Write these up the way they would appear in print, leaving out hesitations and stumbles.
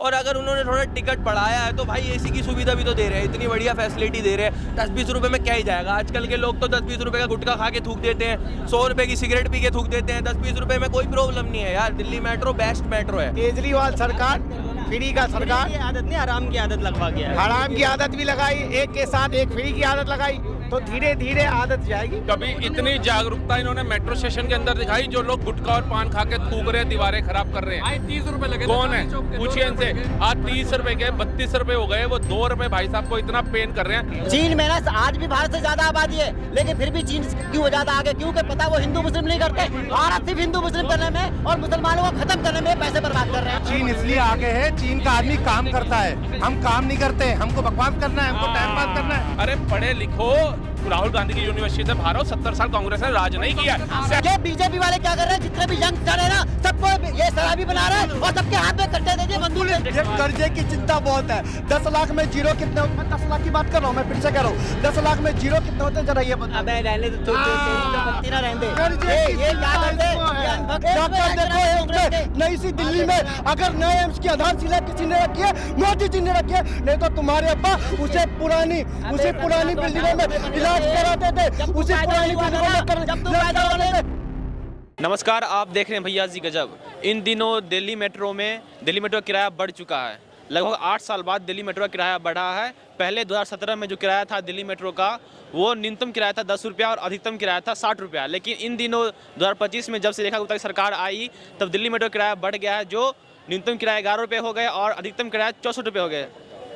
और अगर उन्होंने थोड़ा टिकट बढ़ाया है तो भाई एसी की सुविधा भी तो दे रहे हैं, इतनी बढ़िया फैसिलिटी दे रहे हैं। 10-20 रुपए में क्या ही जाएगा। आजकल के लोग तो 10-20 रुपए का गुटखा खा के थूक देते हैं, 100 रुपए की सिगरेट पी के थूक देते हैं। 10-20 रुपए में कोई प्रॉब्लम नहीं है यार। दिल्ली मेट्रो बेस्ट मेट्रो है। केजरीवाल सरकार फ्री का सरकार, आदत नहीं, आराम की आदत लगवा गया है। हराम की आदत भी लगाई, एक के साथ एक फ्री की आदत लगाई, तो धीरे धीरे आदत जाएगी। कभी इतनी जागरूकता इन्होंने मेट्रो स्टेशन के अंदर दिखाई, जो लोग गुटखा और पान खा के थूक रहे हैं, दीवारें खराब कर रहे हैं। 30 रुपए लगे, कौन है पूछिए इनसे। आज 30 रुपए के 32 रुपए हो गए, वो 2 रुपए भाई साहब को इतना पेन कर रहे हैं। चीन में ना आज भी भारत से ज्यादा आबादी है, लेकिन फिर भी चीन क्यों ज्यादा आगे? क्योंकि पता वो हिंदू मुस्लिम नहीं करते। भारत सिर्फ हिंदू मुस्लिम करने में और मुसलमानों को खत्म करने में पैसे बर्बाद कर रहे हैं। चीन इसलिए आगे है, चीन का आदमी काम करता है, हम काम नहीं करते, हमको बकवास करना है, हमको टाइम पास करना है। अरे पढ़े लिखो, राहुल गांधी की यूनिवर्सिटी से बाहर हो, 70 साल कांग्रेस ने राज नहीं किया। ये बीजेपी वाले क्या कर रहे हैं? जितने भी यंगस्टर है ना, सबको ये शराबी बना रहे हैं और सबके हाथ में कट्टे दे दिए, बंदूक दे दिए। कर्जे की चिंता बहुत है। 10 लाख में जीरो कितने होते? मैं 10 लाख की बात कर रहा हूँ, मैं फिर से कह रहा हूँ 10 लाख में जीरो कितने होते? जरा ये बता। अबे रहने दे, पत्ती ना रहने दे। ये क्या करते हैं? नई सी दिल्ली में अगर नए एम्स की आधारशिला किसी ने रखी है, मोदी जी ने रखी है, नहीं तो तुम्हारे अब्बा उसे पुरानी बिल्डिंगों में इलाज कराते थे, उसे पुरानी बिल्डिंगों में नमस्कार, आप देख रहे हैं भैया जी गजब। इन दिनों दिल्ली मेट्रो का किराया बढ़ चुका है। लगभग 8 साल बाद दिल्ली मेट्रो का किराया बढ़ा है। पहले 2017 में जो किराया था दिल्ली मेट्रो का, वो न्यूनतम किराया था 10 रुपया और अधिकतम किराया था 60 रुपया। लेकिन इन दिनों 2025 में जब से देखा गुप्ता की सरकार आई, तब दिल्ली मेट्रो का किराया बढ़ गया है, जो न्यूनतम किराया 11 रुपये हो गए और अधिकतम किराया 64 रुपये हो गए।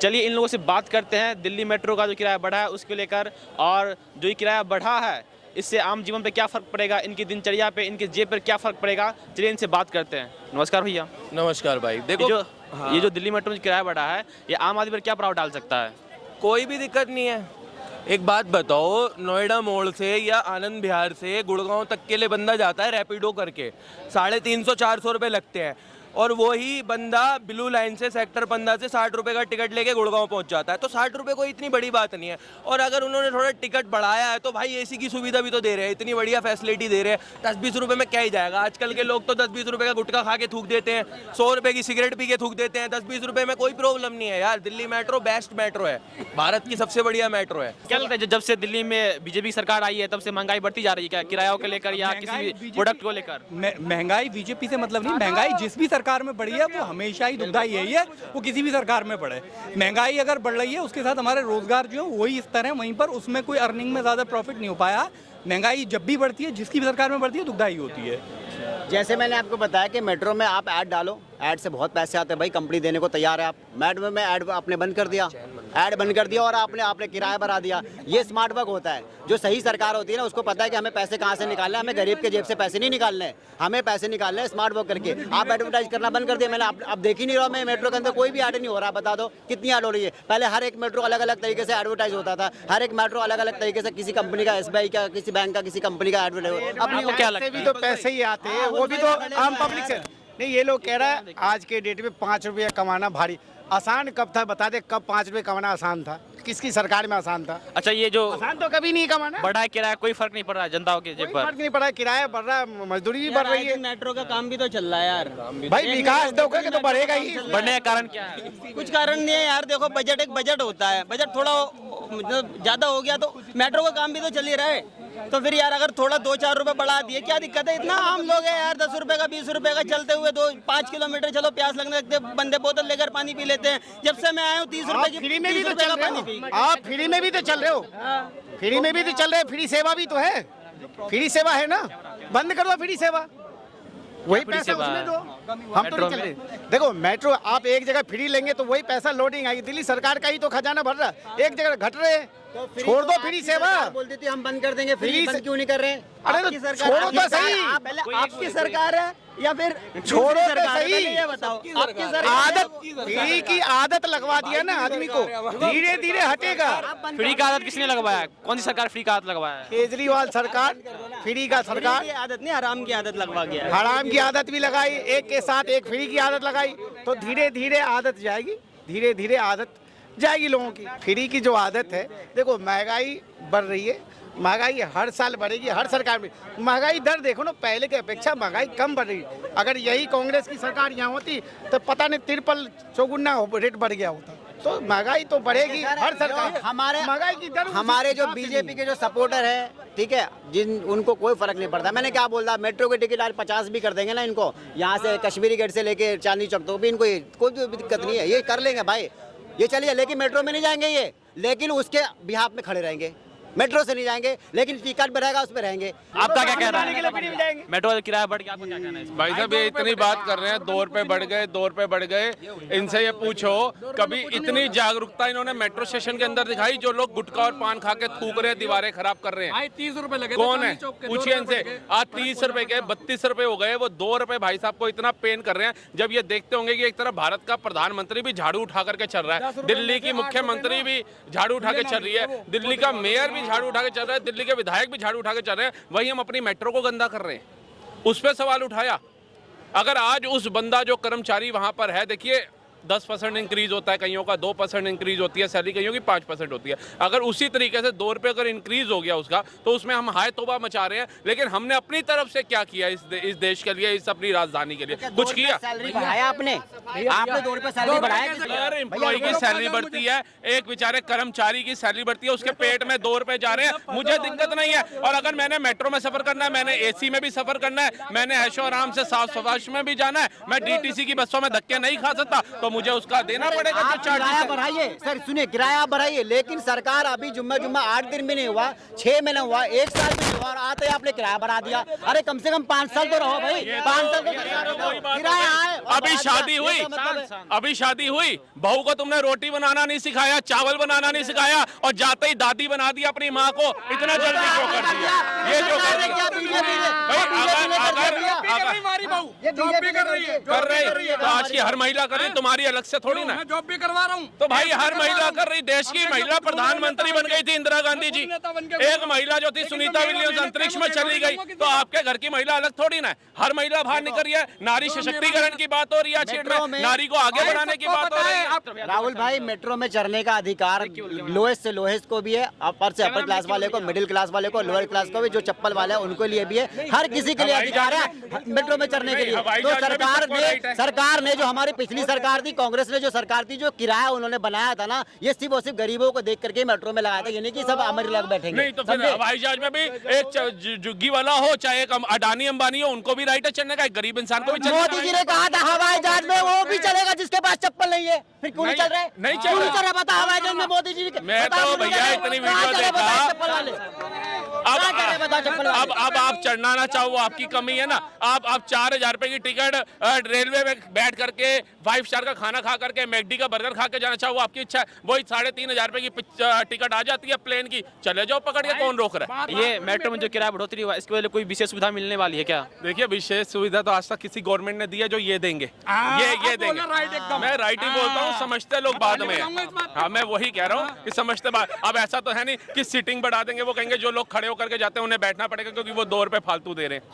चलिए इन लोगों से बात करते हैं दिल्ली मेट्रो का जो किराया बढ़ा है उसको लेकर, और जो ये किराया बढ़ा है इससे आम जीवन पे क्या फ़र्क पड़ेगा, इनकी दिनचर्या पे, इनके जेब पर क्या फ़र्क पड़ेगा। चलिए इनसे बात करते हैं। नमस्कार भैया। नमस्कार भाई। देखो ये जो दिल्ली मेट्रो में किराया बढ़ा है, ये आम आदमी पर क्या प्रभाव डाल सकता है? कोई भी दिक्कत नहीं है। एक बात बताओ, नोएडा मोड़ से या आनंद विहार से गुड़गांव तक के लिए बंदा जाता है रैपिडो करके, 350-400 रुपये लगते हैं, और वही बंदा ब्लू लाइन से सेक्टर 15 से 60 रुपये का टिकट लेके गुड़गांव पहुंच जाता है। तो 60 रुपये कोई इतनी बड़ी बात नहीं है। और अगर उन्होंने थोड़ा टिकट बढ़ाया है तो भाई एसी की सुविधा भी तो दे रहे हैं, इतनी बढ़िया फैसिलिटी दे रहे हैं। 10-20 रुपये में क्या ही जाएगा। आजकल के लोग तो 10-20 रुपये का गुटखा खा के थूक देते हैं, 100 रुपये की सिगरेट पी के थूक देते हैं। 10-20 रुपये में कोई प्रॉब्लम नहीं है यार। दिल्ली मेट्रो बेस्ट मेट्रो है, भारत की सबसे बढ़िया मेट्रो है। क्या लगता है जब से दिल्ली में बीजेपी सरकार आई है तब से महंगाई बढ़ती जा रही है क्या, किरायों को लेकर या किसी भी प्रोडक्ट को लेकर? महंगाई बीजेपी से मतलब नहीं, महंगाई जिस भी सरकार में बढ़ी है वो हमेशा ही दुखदाई यही है, वो किसी भी सरकार में पड़े। महंगाई अगर बढ़ रही है उसके साथ हमारे रोजगार जो है वही स्तर है वहीं पर, उसमें कोई अर्निंग में ज़्यादा प्रॉफिट नहीं हो पाया। महंगाई जब भी बढ़ती है, जिसकी भी सरकार में बढ़ती है, दुखदाई होती है। जैसे मैंने आपको बताया कि मेट्रो में आप ऐड डालो, ऐड से बहुत पैसे आते हैं भाई, कंपनी देने को तैयार है। आप मेट्रो में ऐड आपने बंद कर दिया, और आपने किराया बढ़ा दिया। ये स्मार्ट वर्क होता है। जो सही सरकार होती है ना, उसको पता है कि हमें पैसे कहाँ से निकालने हैं, हमें गरीब के जेब से पैसे नहीं निकालने हैं, हमें पैसे निकालने हैं स्मार्ट वर्क करके। आप एडवर्टाइज करना बंद कर दिया। मैंने अब देख ही नहीं रहा, मैं मेट्रो के अंदर कोई भी ऐड नहीं हो रहा। बता दो कितनी ऐड हो रही है। पहले हर एक मेट्रो अलग अलग तरीके से एडवर्टाइज होता था, हर एक मेट्रो अलग अलग तरीके से, किसी कंपनी का, SBI का, किसी बैंक का, किसी कंपनी का एडवर्टाइज। अपनी क्या लगता है? भी तो पैसे ही आते हैं, वो भी तो आम पब्लिक से नहीं। ये लोग कह रहा है आज के डेट में 5 रुपये कमाना भारी आसान कब था? बता दे, कब 5 रुपये कमाना आसान था? किसकी सरकार में आसान था? अच्छा, ये जो आसान तो कभी नहीं कमाना। बढ़ा है किराया, कोई फर्क नहीं पड़ रहा है जनता के जेब पर? फर्क नहीं पड़ा है, किराया बढ़ रहा है, मजदूरी भी बढ़ रही है। मेट्रो का काम भी तो चल रहा है यार भाई, विकास दोगे तो बढ़ेगा ही। बढ़ने का कारण क्या है? कुछ कारण नहीं है यार। देखो, एक बजट होता है, बजट थोड़ा ज्यादा हो गया तो मेट्रो का काम भी तो चल ही रहा है। तो फिर यार अगर थोड़ा 2-4 रुपए बढ़ा दिए, क्या दिक्कत है? इतना आम लोग है यार, 10 रुपए का, 20 रुपए का चलते हुए 5 किलोमीटर चलो, प्यास लगने लगते, बंदे बोतल लेकर पानी पी लेते हैं। जब से मैं आया हूँ 30 रुपए की फ्री में भी तो चल रहे हो। हाँ। आप फ्री में भी तो चल रहे हो, फ्री में भी तो चल रहे हैं। फ्री सेवा भी तो है, फ्री सेवा है ना। बंद कर दो फ्री सेवा, वही पैसा उसमें दो। हम तो नहीं चल रहे। देखो, मेट्रो आप एक जगह फ्री लेंगे तो वही पैसा लोडिंग आएगी। दिल्ली सरकार का ही तो खजाना भर रहा है, एक जगह घट रहे हैं। तो छोड़ दो फ्री सेवा। बोलती थी हम बंद कर देंगे, फ्री बंद क्यों नहीं कर रहे? अरे तो छोड़ो तो सही। पहले आपकी सरकार है या फिर छोड़ो तो सही। ये बताओ, आपकी आदत, फ्री की आदत लगवा दिया ना आदमी को, धीरे धीरे हटेगा। फ्री का आदत किसने लगवाया? कौन सी सरकार फ्री का आदत लगवाया है? केजरीवाल सरकार फ्री का सरकार। आदत नहीं, हराम की आदत लगवा गया। हराम की आदत भी लगाई, एक के साथ एक फ्री की आदत लगाई, तो धीरे धीरे आदत जाएगी, धीरे धीरे आदत जाएगी लोगों की। फ्री की जो आदत है, देखो महंगाई बढ़ रही है, महंगाई हर साल बढ़ेगी, हर सरकार में महंगाई दर देखो ना, पहले की अपेक्षा महंगाई कम बढ़ रही है। अगर यही कांग्रेस की सरकार यहाँ होती तो पता नहीं तिरपल चौगुना रेट बढ़ गया होता। तो महंगाई तो बढ़ेगी हर सरकार, हमारे महंगाई की दर हमारे जो बीजेपी के जो सपोर्टर है, ठीक है, जिन उनको कोई फर्क नहीं पड़ता। मैंने क्या बोल रहा, मेट्रो की टिकट आज 50 भी कर देंगे ना इनको, यहाँ से कश्मीरी गेट से लेके चांदनी चौक तो भी इनको कोई भी दिक्कत नहीं है, ये कर लेंगे भाई, ये चलिए। लेकिन मेट्रो में नहीं जाएंगे ये, लेकिन उसके बिहाफ में खड़े रहेंगे। मेट्रो से नहीं जाएंगे, लेकिन टिकट बढ़ेगा उस पर रहेंगे। आपका क्या कहना है? मेट्रो का किराया बढ़ गया, आपका क्या कहना है? भाई साहब ये इतनी बात कर रहे हैं, 2 रुपए बढ़ गए, 2 रुपए बढ़ गए। इनसे ये पूछो कभी इतनी जागरूकता इन्होंने मेट्रो स्टेशन के अंदर दिखाई? जो लोग गुटखा और पान खा के थूक रहे हैं, दीवारें खराब कर रहे हैं, 30 रुपए लगे, कौन है? पूछिए इनसे। आज 30 रुपए के 32 रुपए हो गए, वो 2 रुपए भाई साहब को इतना पेन कर रहे हैं, जब ये देखते होंगे कि एक तरफ भारत का प्रधानमंत्री भी झाड़ू उठा करके चल रहा है, दिल्ली की मुख्यमंत्री भी झाड़ू उठा के चल रही है, दिल्ली का मेयर भी झाड़ू उठा के चल रहा है, दिल्ली के विधायक भी झाड़ू उठा के चल रहे हैं, वही हम अपनी मेट्रो को गंदा कर रहे हैं। उस पर सवाल उठाया। अगर आज उस बंदा जो कर्मचारी वहां पर है, देखिए 10% इंक्रीज होता है, कईयों का 2% इंक्रीज होती है सैलरी, कईयों की 5% होती है। अगर उसी तरीके से 2 रुपये अगर इंक्रीज हो गया उसका, तो उसमें हम हाय तौबा मचा रहे हैं। लेकिन हमने अपनी तरफ से क्या किया इस देश के लिए, इस अपनी राजधानी के लिए? कुछ किया? सैलरी बढ़ाया आपने 2 रुपए सैलरी बढ़ाया? हर एम्प्लॉय की सैलरी बढ़ती है, एक बेचारे कर्मचारी की सैलरी बढ़ती है, उसके पेट में 2 रुपए जा रहे हैं, मुझे दिक्कत नहीं है। और अगर मैंने मेट्रो में सफर करना है, मैंने एसी में भी सफर करना है, मैंने ऐशो आराम से साफ सफाई में भी जाना है, मैं डीटीसी की बसों में धक्के नहीं खा सकता, तो मुझे उसका देना पड़ेगा। आप किराया बढ़ाइए सर, सुनिए, किराया बढ़ाइए, लेकिन सरकार अभी जुम्मा 8 दिन भी नहीं हुआ, 6 महीना हुआ, 1 साल भी नहीं हुआ, और आते ही आपने किराया बढ़ा दिया। अरे कम से कम 5 साल तो रहो भाई, 5 साल तो किराया आए। अभी शादी हुई, अभी शादी हुई, बहू को तुमने रोटी बनाना नहीं सिखाया, चावल बनाना नहीं सिखाया, और जाते ही दादी बना दी अपनी माँ को। इतना जल्दी क्यों कर दिया? ये जो कर रही है, तो आज की हर महिला कर रही, तुम्हारी अलग से थोड़ी ना, जॉब भी करवा रहा हूँ। तो भाई हर महिला कर रही। देश की महिला प्रधानमंत्री बन गई थी इंदिरा गांधी जी, एक महिला जो थी सुनीता विलियम्स अंतरिक्ष में चली गई, तो आपके घर की महिला अलग थोड़ी ना है। हर महिला बाहर निकल रही है, नारी सशक्तिकरण की बात हो रही है, क्षेत्र में नारी को आगे बढ़ाने की बात हो रही है। राहुल भाई, मेट्रो में चढ़ने का अधिकार लोएस्ट से लोएस्ट को भी है, अपर से अपर क्लास वाले को, मिडिल क्लास वाले को, लोअर क्लास को भी, जो चप्पल वाले हैं उनको लिए भी है, हर किसी के लिए अधिकार है मेट्रो में चढ़ने के लिए। तो सरकार ने जो हमारी पिछली सरकार थी, कांग्रेस ने जो सरकार थी, जो किराया उन्होंने बनाया था ना, ये सिर्फ और सिर्फ गरीबों को देख करके मेट्रो में लगाया था, ये नहीं कि सब अमीर लोग बैठेंगे। नहीं तो फिर हवाई जहाज में भी एक झुग्गी वाला हो, चाहे एक अडानी अंबानी हो, उनको भी राइट है चढ़ने का, एक गरीब इंसान को भी चढ़ने का। मोदी जी ने कहा था हवाई जहाज में वो भी चलेगा जिसके पास चप्पल नहीं है, फिर क्यों नहीं चल रहा है? नहीं चल रहा, बता हवाई जहाज में मोदी जी। मैं तो भैया इतनी वीडियो देखा। अब आप चढ़ना ना चाहो, आपकी कमी है ना। आप 4000 रुपए की टिकट रेलवे में बैठ करके 5 स्टार का खाना खा करके, मैकडी का बर्गर खा के जाना चाहो, आपकी इच्छा है। वही 3500 रुपए की टिकट आ जाती है प्लेन की, चले जाओ पकड़ के, कौन रोक रहा है? ये मेट्रो में जो किराया बढ़ोतरी हुआ, इसकी वजह से कोई विशेष सुविधा मिलने वाली है क्या? देखिए, विशेष सुविधा तो आज तक किसी गवर्नमेंट ने दी है जो ये देंगे, ये देंगे। मैं राइट ही बोलता हूँ, समझते लोग बाद में। हाँ, मैं वही कह रहा हूँ कि समझते बाद। अब ऐसा तो है नहीं कि सीटिंग बढ़ा देंगे, वो कहेंगे जो लोग खड़े होकर के जाते हैं उन्हें बैठना पड़ेगा क्योंकि वो 2 रुपए फालतू दे रहे हैं।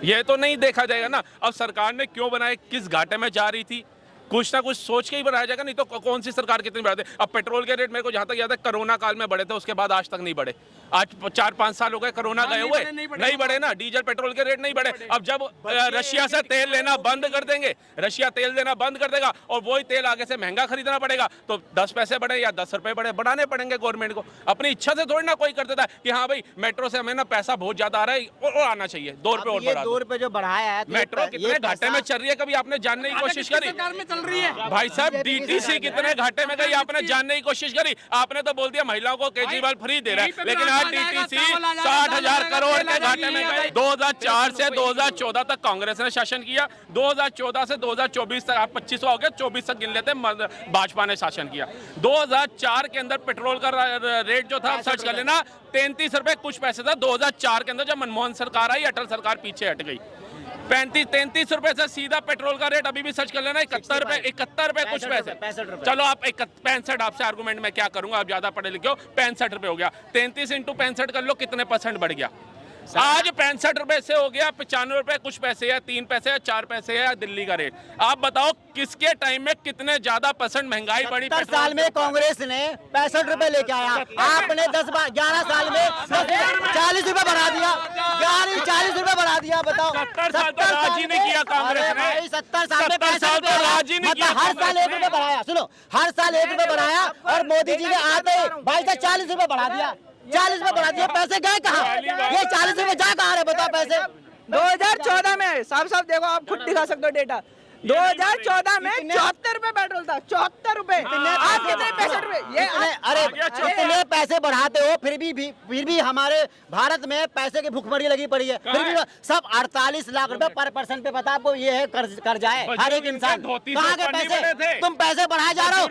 ये तो नहीं देखा जाएगा ना। अब सरकार ने क्यों बनाए, किस घाटे में जा रही थी, कुछ ना कुछ सोच के ही बनाया जाएगा, नहीं तो कौन सी सरकार कितनी बढ़ाते। अब पेट्रोल के रेट मेरे को जहां तक याद है कोरोना काल में बढ़े थे, उसके बाद आज तक नहीं बढ़े। आज 4-5 साल हो गए कोरोना गए हुए, नहीं बढ़े ना। डीजल पेट्रोल के रेट नहीं बढ़े। अब जब रशिया से तेल लेना बंद कर देंगे, रशिया तेल देना बंद कर देगा और वही तेल आगे से महंगा खरीदना पड़ेगा, तो 10 पैसे बढ़े या 10 रुपए बढ़े, बढ़ाने पड़ेंगे गवर्नमेंट को। अपनी इच्छा से थोड़ी ना कोई कर देता है कि हाँ भाई मेट्रो से हमें ना पैसा बहुत ज्यादा आ रहा है और आना चाहिए, 2 रुपए और बढ़ा। 2 रुपए जो बढ़ाया है, मेट्रो कितने घाटे में चल रही है, कभी आपने जानने की कोशिश करी? चल रही है भाई साहब, डीटीसी कितने घाटे में गई, आपने जानने की कोशिश करी? आपने तो बोल दिया महिलाओं को केजरीवाल फ्री दे रहा है, लेकिन आज डीटीसी 60,000 करोड़ के घाटे में गई। 2004 से 2014 तक कांग्रेस ने शासन किया, 2014 से 2024 तक, आप 25 हो गए, 24 तक गिन लेते, भाजपा ने शासन किया। 2004 के अंदर पेट्रोल का रेट जो था, सर्च कर लेना, 33 रुपए कुछ पैसे था 2004 के अंदर। जब मनमोहन सरकार आई, अटल सरकार पीछे हट गई। 33 रुपए से सीधा पेट्रोल का रेट अभी भी सर्च कर लेना 71 रुपए कुछ पैसे। चलो आप 65, आपसे आर्गुमेंट में क्या करूंगा, आप ज्यादा पढ़े लिखे हो, 65 रुपए हो गया। 33 × 65 कर लो, कितने % बढ़ गया? आज 65 रुपए से हो गया 95 रुपए कुछ पैसे है, 3 पैसे है, 4 पैसे है दिल्ली का रेट। आप बताओ किसके टाइम में कितने ज्यादा % महंगाई बढ़ी? 70 साल में कांग्रेस ने 65 रुपए लेके आया, आपने 11 साल में 40 रुपए बढ़ा दिया, 40 रुपए बढ़ा दिया। बताओ 70 साल तो राज ही नहीं किया कांग्रेस ने। 70 साल में 70 साल तो राज ही नहीं किया। हर साल 1 रुपए बढ़ाया, सुनो, हर साल 1 रुपए बढ़ाया और मोदी जी ने आते भाई साहब 40 रुपए बढ़ा दिया, 40 रुपए बढ़ा दिया। पैसे गए कहाँ? ये 40 रुपए जा कहाँ रहे बताओ पैसे? 2014 में साफ साफ देखो, आप खुद दिखा सकते हो डेटा। 2014 में 74 रुपए पेट्रोल था, 74 रुपए। आप कितने 65 रुपए? ये अरे इतने पैसे बढ़ाते हो फिर भी हमारे भारत में पैसे की भुखमरी लगी पड़ी है। फिर भी सब 48 लाख रुपए पर पर्सन पे पता आपको ये है कर्जा है हर एक इंसान। कहाँ के पैसे? तुम पैसे बढ़ाए जा रहे हो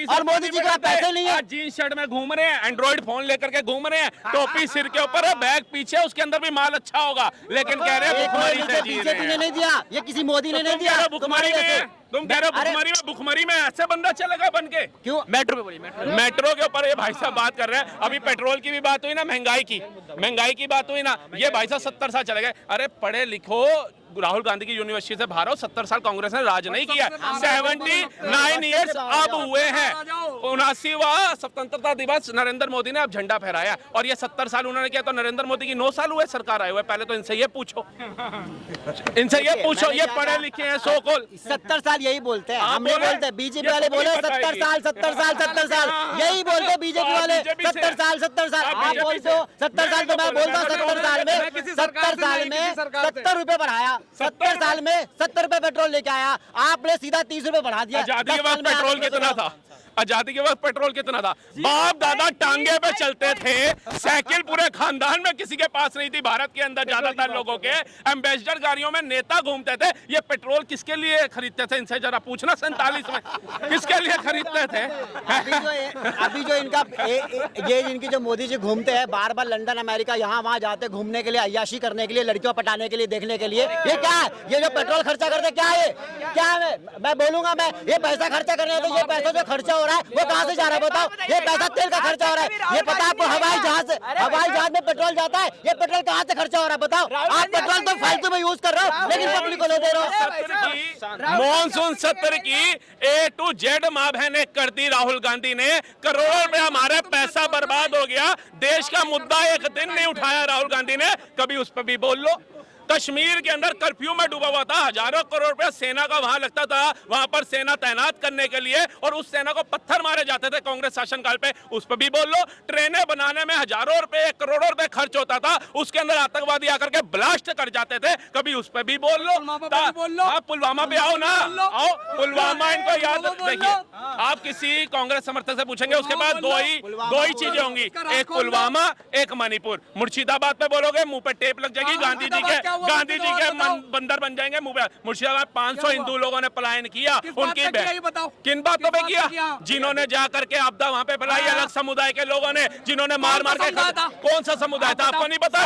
और मोदी जी के पास पैसे नहीं है। जींस शर्ट में घूम रहे हैं, एंड्रॉइड फोन लेकर के घूम रहे हैं, टोपी सिर के ऊपर है, बैग पीछे, उसके अंदर भी माल अच्छा होगा, लेकिन कह रहे हैं भुखमरी से जी रहे बीजेपी ने हैं। नहीं दिया, ये किसी मोदी ने नहीं दिया। भुखमरी में तुम कह रहे हो भुखमरी में ऐसे बंदा चलेगा बन के? क्यों? मेट्रो पे बोलिए, मेट्रो के ऊपर ये भाई साहब बात कर रहे हैं। अभी पेट्रोल की भी बात हुई ना, महंगाई की बात हुई ना, ये भाई साहब 70 साल चले गए। अरे पढ़े लिखो, राहुल गांधी की यूनिवर्सिटी से बाहर हो, 70 साल कांग्रेस ने राज नहीं किया, 79 ईयर्स अब हुए हैं। 79वां स्वतंत्रता दिवस नरेंद्र मोदी ने अब झंडा फहराया, और ये 70 साल उन्होंने किया, तो नरेंद्र मोदी की 9 साल हुए सरकार आए हुए। पहले तो इनसे ये पूछो, ये पढ़े लिखे हैं सो कॉल। 70 साल यही बोलते हैं, हम नहीं बोलते। बीजेपी वाले बोले 70 साल यही बोलते बीजेपी वाले, 70 साल। आप बोलते हो 70 साल, तो मैं बोलता हूँ 70 साल में 70 रुपए बढ़ाया, 70 साल में 70 रुपए पेट्रोल लेके आया, आपने सीधा 30 रुपए बढ़ा दिया। आजादी के वक्त पेट्रोल कितना था? आजादी के वक्त पेट्रोल कितना था? बाप दादा टांगे पे चलते थे, साइकिल पूरे खानदान में किसी के पास नहीं थी। भारत के अंदर ज्यादातर लोगों के एम्बेसडर गाड़ियों में नेता घूमते थे। ये पेट्रोल किसके लिए खरीदते थे? इनसे जरा पूछना 47 में किसके लिए खरीदते थे? अभी जो इनका ये इनकी जो मोदी जी घूमते हैं बार बार लंदन अमेरिका यहाँ वहाँ जाते घूमने के लिए, अय्याशी करने के लिए, लड़कियों पटाने के लिए, देखने के लिए, ये क्या है? ये जो पेट्रोल खर्चा करते क्या है? क्या है? मैं बोलूंगा, मैं ये पैसा खर्चा करने, तो ये पैसा जो खर्चा हो रहा है वो कहाँ से जा रहा है बताओ? ये पैसा तेल का खर्चा हो रहा है। ये पता आपको हवाई जहाज में पेट्रोल जाता है, ये पेट्रोल कहाँ से खर्चा हो रहा है बताओ? आप पेट्रोल तो फालतू में यूज कर रहे हो, लेकिन पब्लिक को नहीं दे रहे हो। मॉनसून सत्र की A to Z माँ बहने कर दी राहुल गांधी ने। करोड़ों रुपए हमारा पैसा बर्बाद हो गया। देश का मुद्दा एक दिन नहीं उठाया राहुल गांधी ने, कभी उस पर भी बोल लो। कश्मीर के अंदर कर्फ्यू में डूबा हुआ था, हजारों करोड़ रुपया सेना का वहां लगता था, वहां पर सेना तैनात करने के लिए, और उस सेना को पत्थर मारे जाते थे कांग्रेस शासनकाल पे, उस पर भी बोल लो। ट्रेनें बनाने में हजारों रुपए, करोड़ों रुपए खर्च होता था, उसके अंदर आतंकवादी आकर के ब्लास्ट कर जाते थे, कभी उस पर भी बोल लो। आप पुलवामा पे आओ ना, आओ पुलवामा, इनको याद देखिए। आप किसी कांग्रेस समर्थक से पूछेंगे, उसके बाद दो ही चीजें होंगी, एक पुलवामा, एक मणिपुर। मुर्शिदाबाद पे बोलोगे मुंह पे टेप लग जाएगी, गांधी जी के बंदर बन जाएंगे मुंह पे। मुर्शिदाबाद 500 हिंदू लोगों ने पलायन किया, उनकी किन बातों पे किया? जिन्होंने जाकर के आपदा वहां पे फैलाई, अलग समुदाय के लोगों ने, जिन्होंने मार के कौन सा समुदाय था आपको नहीं पता?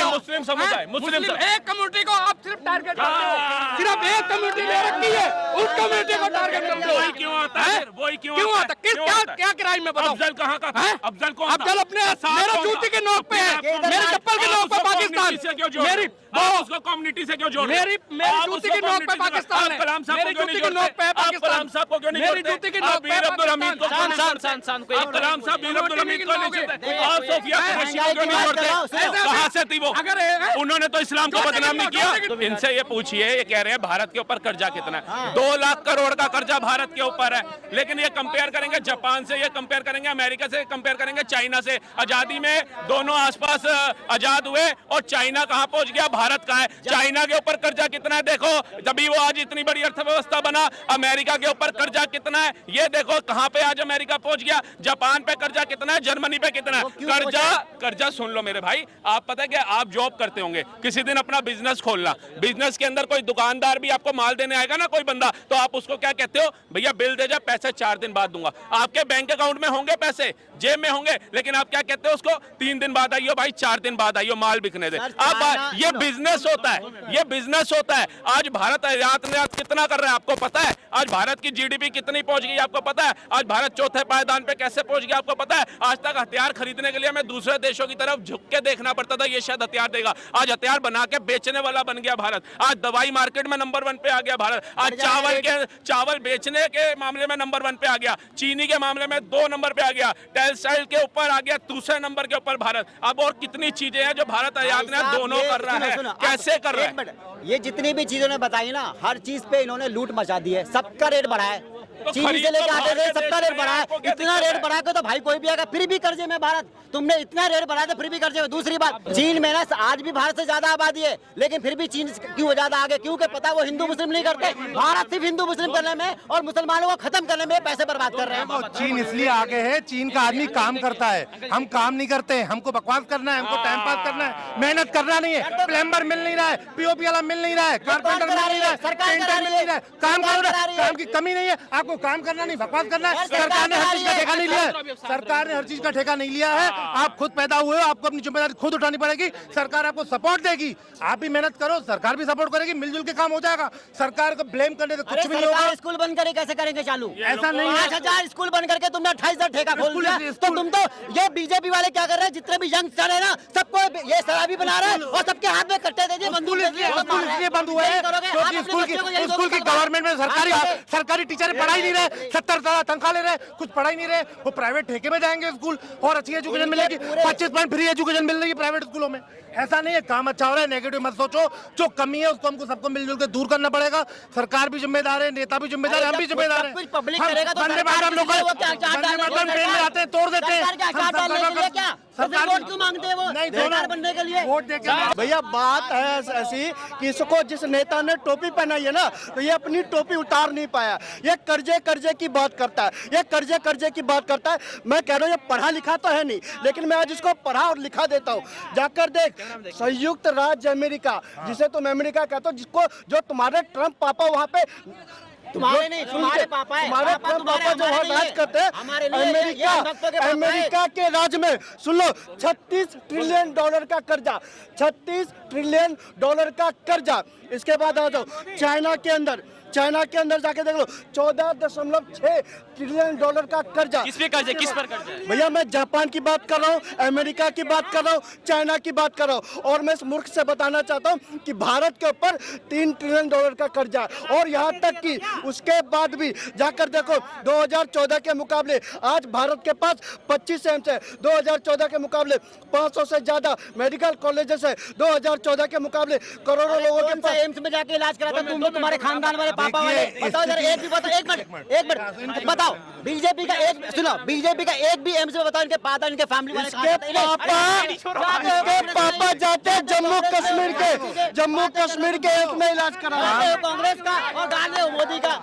मुस्लिम समुदाय, मुस्लिम एक कम्युनिटी को आप सिर्फ टारगेट करते हो, सिर्फ एक कम्युनिटी ले रखी है, उस कम्युनिटी को टारगेट करते हो। वही क्यों आता है? वही क्यों आता है? क्या क्राइम में बताओ? अफजल कहाँ का? अफजल कौन? अफजल अपने मेरे जूते के नोक पे है, मेरे चप्पल के नोक पे पाकिस्तान, मेरी उसको कम्युनिटी से क्यों जोड़? मेरी जूती के नोक पे पाकिस्तान है, मेरी जूती के नोक पे पाकिस्तान, मेरी जूती के नोक पे अब्दुल हमीद को कलाम साहब वीर अब्दुल हमीद को नहीं जोड़ते, और सोफिया कुरैशी को क्यों नहीं जोड़ते? कहाँ से थी वो? उन्होंने तो इस्लाम को बदनाम नहीं किया। तो इनसे ये पूछिए, ये कह रहे हैं भारत के ऊपर कर्जा कितना है? 2 लाख करोड़ का कर्जा भारत के ऊपर है, लेकिन ये कंपेयर करेंगे जापान से, ये कंपेयर करेंगे अमेरिका से, कंपेयर करेंगे चाइना से। आजादी में दोनों आसपास आजाद हुए, और चाइना कहाँ पहुंच गया, भारत कहाँ है? चाइना के ऊपर कर्जा कितना है देखो, तभी वो आज इतनी बड़ी अर्थव्यवस्था बना। अमेरिका के ऊपर कर्जा कितना है ये देखो, कहां पे आज अमेरिका पहुंच गया। जापान पे कर्जा कितना है, जर्मनी पे कितना है? कर्जा सुन लो मेरे भाई, आप पता है कि आप जॉब करते होंगे, किसी दिन अपना बिजनेस खोलना, बिजनेस के अंदर कोई दुकानदार भी आपको माल देने आएगा ना, कोई बंदा, तो आप उसको क्या कहते हो? भैया बिल दे जा, पैसे है 4 दिन बाद दूंगा। आपके बैंक अकाउंट में होंगे पैसे, जेब में होंगे, लेकिन आप क्या कहते हो उसको 3 दिन बाद आइयो भाई, 4 दिन बाद आइयो, माल बिकने दे। अब ये बिजनेस होता है, ये बिजनेस होता है। आज भारत आयात निर्यात कितना कर रहा है आपको पता है? आज भारत की जीडीपी कितनी पहुंच गई आपको पता है? आज भारत चौथे पायदान पे कैसे पहुंच गया आपको पता है? आज तक हथियार खरीदने के लिए हमें दूसरे देशों की तरफ झुक के देखना पड़ता था, ये शायद हथियार देगा। आज हथियार बना के बेचने वाला बन गया भारत। आज दवाई मार्केट में नंबर 1 पे आ गया भारत। आज चावल बेचने के मामले में नंबर 1 पे आ गया, चीनी के मामले में 2 नंबर पे आ गया, टेक्सटाइल के ऊपर आ गया दूसरे नंबर के ऊपर भारत। अब और कितनी चीजें हैं जो भारत आयात निर्यात दोनों कर रहा है, कैसे कर रहा है? ये जितनी भी चीजों ने बताई ना, हर चीज पे इन्होंने लूट मचा दी है, सबका रेट बढ़ा है। चीनी से लेके आते थे सबका रेट बढ़ा है। इतना रेट बढ़ा के तो भाई कोई भी आएगा, फिर भी कर्जे में भारत। तुमने इतना रेट बढ़ा था फिर भी कर्जे में। दूसरी बात, चीन में ना आज भी भारत से ज्यादा आबादी है, लेकिन फिर भी चीन क्यों ज्यादा आगे? क्योंकि पता वो हिंदू मुस्लिम नहीं करते। भारत सिर्फ हिंदू मुस्लिम करने में और मुसलमानों को खत्म करने में पैसे बर्बाद कर रहे हैं। चीन इसलिए आगे है, चीन का आदमी काम करता है, हम काम नहीं करते। हमको बकवास करना है, हमको टाइम पास करना है, मेहनत करना नहीं है। प्लम्बर मिल नहीं रहा है, पीओपी वाला मिल नहीं रहा है, कारपेंटर मिल नहीं रहा है, पेंटर मिल नहीं रहा है। काम करो ना, काम की कमी नहीं है, आपको काम करना नहीं, बकवास करना है। सरकार ने हर चीज का ठेका नहीं लिया है, सरकार ने हर चीज का ठेका नहीं लिया है। आप खुद पैदा हुए हो, आपको अपनी जिम्मेदारी खुद उठानी पड़ेगी। सरकार आपको सपोर्ट देगी, आप भी मेहनत करो, सरकार भी सपोर्ट करेगी, मिलजुल के काम हो जाएगा। सरकार को ब्लेम करने से कुछ भी नहीं होगा। स्कूल बंद करे कैसे करेंगे चालू? ऐसा नहीं है। 5000 स्कूल बंद करके तुमने 28,000 ठेका खोल दिया। तो तुम तो ये बीजेपी वाले क्या कर रहे हैं? जितने भी यंगस्टर है ना, सबको ये शराबी बना रहे हैं और सबके हाथ में कट्टे दे दिए, बंदूक दे दिए। स्कूल इसलिए बंद हुआ है क्योंकि स्कूल की गवर्नमेंट में सरकारी टीचर पढ़ाई नहीं रहे, 70,000 तनख्वाह ले रहे, कुछ पढ़ाई नहीं रहे। वो प्राइवेट ठेके में जाएंगे स्कूल और अच्छी एजुकेशन मिलेगी, 25% फ्री एजुकेशन मिल रही है प्राइवेट स्कूलों में। ऐसा नहीं है, काम अच्छा हो रहा है, नेगेटिव मत सोचो। जो कमी है उसको हमको सबको मिलजुल के दूर करना पड़ेगा। सरकार भी जिम्मेदार है, नेता भी जिम्मेदार है, हम भी जिम्मेदार हैं। पब्लिक करेगा तो वंदे मातरम लोग ट्रेन में आते हैं, तोड़ देते हैं। सरकार वोट क्यों मांगते हैं? वो नहीं, सरकार बनने के लिए वोट देके भैया बात है ऐसी कि इसको जिस नेता ने टोपी पहनाई है ना, तो ये अपनी टोपी उतार नहीं पाया। ये कर्जे की बात करता है, ये कर्जे की बात करता है। मैं कह रहा हूँ ये पढ़ा लिखा तो है नहीं, लेकिन मैं आज इसको पढ़ा और लिखा देता हूँ। जाकर देख, संयुक्त राज्य अमेरिका, जिसे तुम अमेरिका कहते हो, जिसको जो तुम्हारे ट्रम्प पापा वहाँ पे तुम्हारे नहीं, तुम्हारे पापा है। तुम्हारे पापा जो वहाँ राज करते हैं अमेरिका के राज्य में, सुन लो, $36 ट्रिलियन का कर्जा, $36 ट्रिलियन का कर्जा। इसके बाद आ जाओ चाइना के अंदर जाके देख लो, $14.6 ट्रिलियन का कर्जा। किस पे कर्जा, किस पर कर्जा है? भैया मैं जापान की बात कर रहा हूँ, अमेरिका की बात कर रहा हूँ, चाइना की बात कर रहा हूँ। और मैं इस मुल्क से बताना चाहता हूँ कि भारत के ऊपर $3 ट्रिलियन का कर्जा है। और यहाँ तक कि उसके बाद भी जाकर देखो, 2014 के मुकाबले आज भारत के पास 25 एम्स है। 2014 के मुकाबले 500 से ज्यादा मेडिकल कॉलेजेस है। 2014 के मुकाबले करोड़ों लोगों के पास एम्स में जाके इलाज कराता तुम लोग, तुम्हारे खानदान वाले पापा वाले। बताओ जरा, एक भी बताओ, एक मिनट बताओ, बीजेपी का एक भी एम्स में बताओ इनके पापा, इनके फैमिली वाले। इसके पापा जाते हैं जम्मू कश्मीर के एम्स में इलाज कराते। कांग्रेस का और डाल दो मोदी का।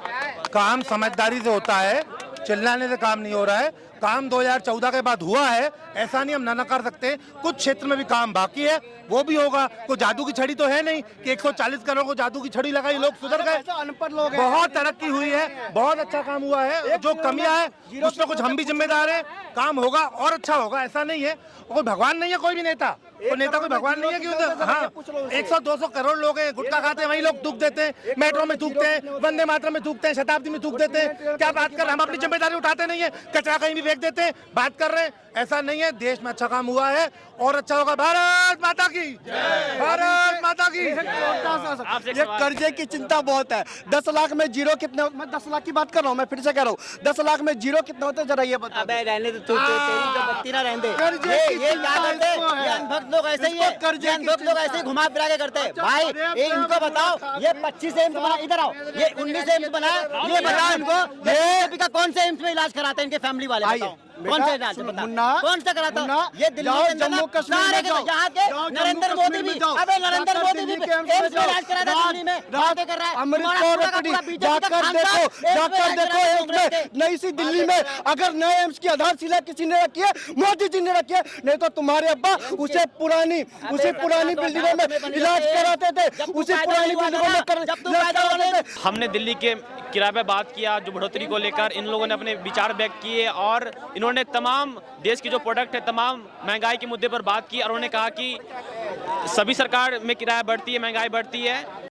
काम समझदारी से होता है, चिल्लाने से काम नहीं हो रहा है। काम 2014 के बाद हुआ है, ऐसा नहीं हम ना कर सकते। कुछ क्षेत्र में भी काम बाकी है, वो भी होगा। कोई जादू की छड़ी तो है नहीं कि 140 करोड़ को जादू की छड़ी लगाई लोग सुधर गए। अनपढ़ लोग हैं। बहुत तरक्की हुई है, बहुत अच्छा काम हुआ है। जो कमियां है उसमें कुछ हम भी जिम्मेदार हैं। काम होगा और अच्छा होगा, ऐसा नहीं है। कोई भगवान नहीं है, कोई भी नेता कोई भगवान नहीं है कि हाँ 100-200 करोड़ लोग हैं, गुटखा खाते हैं, वही लोग थूक देते हैं, मेट्रो में थूकते हैं, वंदे मातरम में थूकते हैं, शताब्दी में थूक देते हैं। क्या बात कर रहे हैं? हम अपनी जिम्मेदारी उठाते नहीं है, कचरा कहीं भी फेंक देते हैं, बात कर रहे हैं। ऐसा नहीं है, देश में अच्छा काम हुआ है और अच्छा होगा। भारत माता की, भारत माता की। ये कर्जे की चिंता बहुत है। 10 लाख में जीरो कितने? मैं 10 लाख की बात कर रहा हूँ, मैं फिर से कह रहा हूँ, 10 लाख में जीरो कितने होते हैं जरा ये बता। अबे रहने दे, तेरी तो बत्ती ना रहने दे। ये क्या करते हैं? ये अनभक्त लोग ऐसे ही है, ये अनभक्त लोग ऐसे ही घुमा फिरा के करते हैं। भाई ये इनको बताओ, ये 25 एम्स बना, इधर आओ, ये 19 एम्स बना, ये बताओ इनको बीजेपी का कौन से एम्स में इलाज कराते हैं इनके फैमिली वाले? बताओ कौन सा इलाज बताओ, कौन सा कराता है? ये दिल्ली के अंदर जम्मू कश्मीर यहाँ के नरेंद्र मोदी भी, अबे नरेंद्र मोदी भी एम्स में इलाज कराता है दिल्ली में, रात कर रहा है। जाकर देखो नई सी दिल्ली में अगर नए एम्स की आधारशिला किसी ने रखी है, मोदी जी ने रखी है। नहीं तो तुम्हारे अब्बा उसे पुरानी बिल्डिंगों में इलाज कराते थे, उसी पुरानी बिल्डिंगों में इलाज कराते थे। हमने दिल्ली के किराए पे बात किया, जो बढ़ोतरी को लेकर इन लोगों ने अपने विचार व्यक्त किए और इन्होंने तमाम देश की जो प्रोडक्ट है, तमाम महंगाई के मुद्दे पर बात की और उन्होंने कहा कि सभी सरकार में किराया बढ़ती है, महंगाई बढ़ती है,